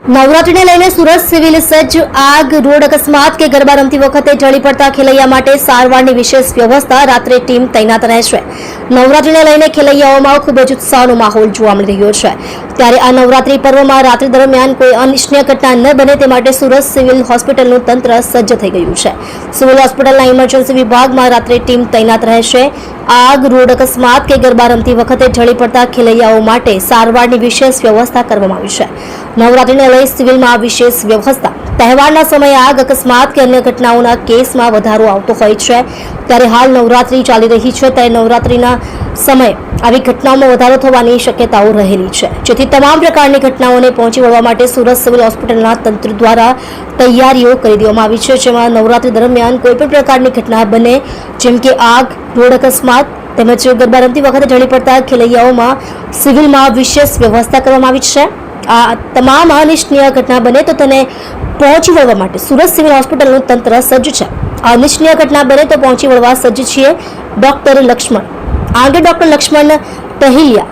નવરાત્રીને લઈને સુરત સિવિલ સજ્જ આગ રોડ અકસ્માત કે ગરબા રમતી વખતે ઢળી પડતા ખેલૈયા માટે સારવારની વિશેષ વ્યવસ્થા રાત્રે ટીમ તૈનાત રહેશે। નવરાત્રીને લઈને ખેલૈયાઓમાં ખૂબ જ ઉત્સાહનો માહોલ જોવા મળી રહ્યો છે। ત્યારે આ નવરાત્રી પર્વમાં રાત્રિ દરમિયાન કોઈ અનિચ્છનીય ઘટના ન બને તે માટે સુરત સિવિલ હોસ્પિટલનું તંત્ર સજ્જ થઈ ગયું છે। સિવિલ હોસ્પિટલના ઇમરજન્સી વિભાગમાં રાત્રે ટીમ તૈનાત રહેશે। આગ રોડ અકસ્માત કે ગરબા રમતી વખતે ઢળી પડતા ખેલૈયાઓ માટે સારવારની વિશેષ વ્યવસ્થા કરવામાં આવી છે। નવરાત્રીને લઈ સિવિલમાં વિશેષ વ્યવસ્થા। તહેવારના સમયે આગ અકસ્માત કે અન્ય ઘટનાઓના કેસમાં વધારો આવતો હોય છે। ત્યારે હાલ નવરાત્રી ચાલી રહી છે, ત્યારે નવરાત્રીના સમયે આવી ઘટનાઓમાં વધારો થવાની શક્યતાઓ રહેલી છે, જેથી તમામ પ્રકારની ઘટનાઓને પહોંચી વળવા માટે સુરત સિવિલ હોસ્પિટલના તંત્ર દ્વારા તૈયારીઓ કરી દેવામાં આવી છે। જેમાં નવરાત્રી દરમિયાન કોઈપણ પ્રકારની ઘટના બને, જેમ કે આગ, રોડ અકસ્માત તેમજ ગરબા રમતી વખતે ઢળી પડતા ખેલૈયાઓમાં સિવિલમાં વિશેષ વ્યવસ્થા કરવામાં આવી છે। આ તમામ અનિચ્છનીય ઘટના બને તો તેને પહોંચી વળવા માટે સુરત સિવિલ હોસ્પિટલનું તંત્ર સજ્જ છે। અનિચ્છનીય ઘટના બને તો પહોંચી વળવા સજ્જ છીએ ડોક્ટર લક્ષ્મણ। આ અંગે ડોક્ટર લક્ષ્મણ ટહિલિયા,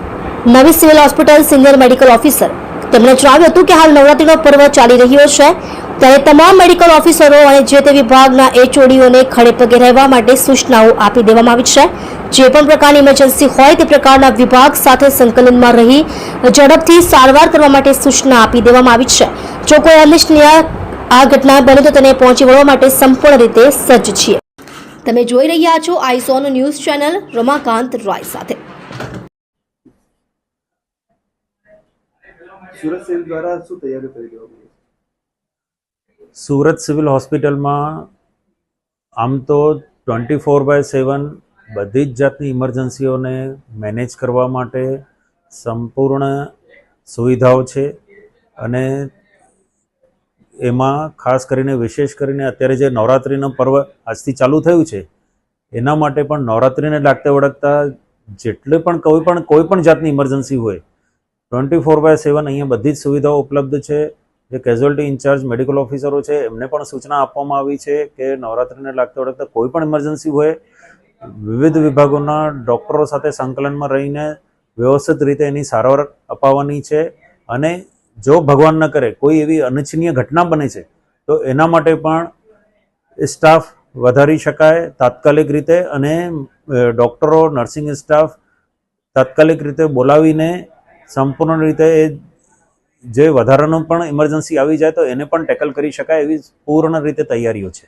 નવી civil hospital senior medical officer, તેમણે જણાવ્યું હતું કે હાલ નવરાત્રીનો પર્વ ચાલી રહ્યો છે, ત્યારે તમામ મેડિકલ ઓફિસરો અને જે તે વિભાગના એચઓડીઓને ખડે પગે રહેવા માટે સૂચનાઓ આપી દેવામાં આવી છે। જે પણ પ્રકારની ઇમરજન્સી હોય તે પ્રકારના વિભાગ સાથે સંકલનમાં રહી ઝડપથી સારવાર કરવા માટે સૂચના આપી દેવામાં આવી છે। જો કોઈ અનિચ્છનીય આ ઘટના બને તો તેને પહોંચી વળવા માટે સંપૂર્ણ રીતે સજ્જ છીએ। તમે જોઈ રહ્યા છો ice on news channel Ramakant Roy સાથે। સુરત સિવિલ દ્વારા શું તૈયારી કરી દેવામાં આવી? સુરત સિવિલ હોસ્પિટલમાં આમ તો 24/7 બધી જ જાતની ઇમરજન્સીઓને મેનેજ કરવા માટે સંપૂર્ણ સુવિધાઓ છે। અને એમાં ખાસ કરીને વિશેષ કરીને અત્યારે જે નવરાત્રિનું પર્વ આજથી ચાલુ થયું છે, એના માટે પણ નવરાત્રિને લાગતા વળગતા જેટલે પણ કોઈ પણ જાતની ઇમરજન્સી હોય 24/7 અહીંયા બધી જ સુવિધાઓ ઉપલબ્ધ છે। જે કેઝ્યુઅલ્ટી ઇન્ચાર્જ મેડિકલ ઓફિસરો છે એમને પણ સૂચના આપવામાં આવી છે કે નવરાત્રિને લાગતા વળગતા કોઈ પણ ઇમરજન્સી હોય વિવિધ વિભાગોના ડૉક્ટરો સાથે સંકલનમાં રહીને વ્યવસ્થિત રીતે એની સારવાર અપાવવાની છે। અને જો ભગવાન ન કરે કોઈ એવી અનિચ્છનીય ઘટના બને છે તો એના માટે પણ સ્ટાફ વધારી શકાય તાત્કાલિક રીતે, અને ડૉક્ટરો, નર્સિંગ સ્ટાફ તાત્કાલિક રીતે બોલાવીને સંપૂર્ણ રીતે જે વધારાનો પણ ઇમરજન્સી આવી જાય તો એને પણ ટેકલ કરી શકાય એવી પૂર્ણ રીતે તૈયારીઓ છે।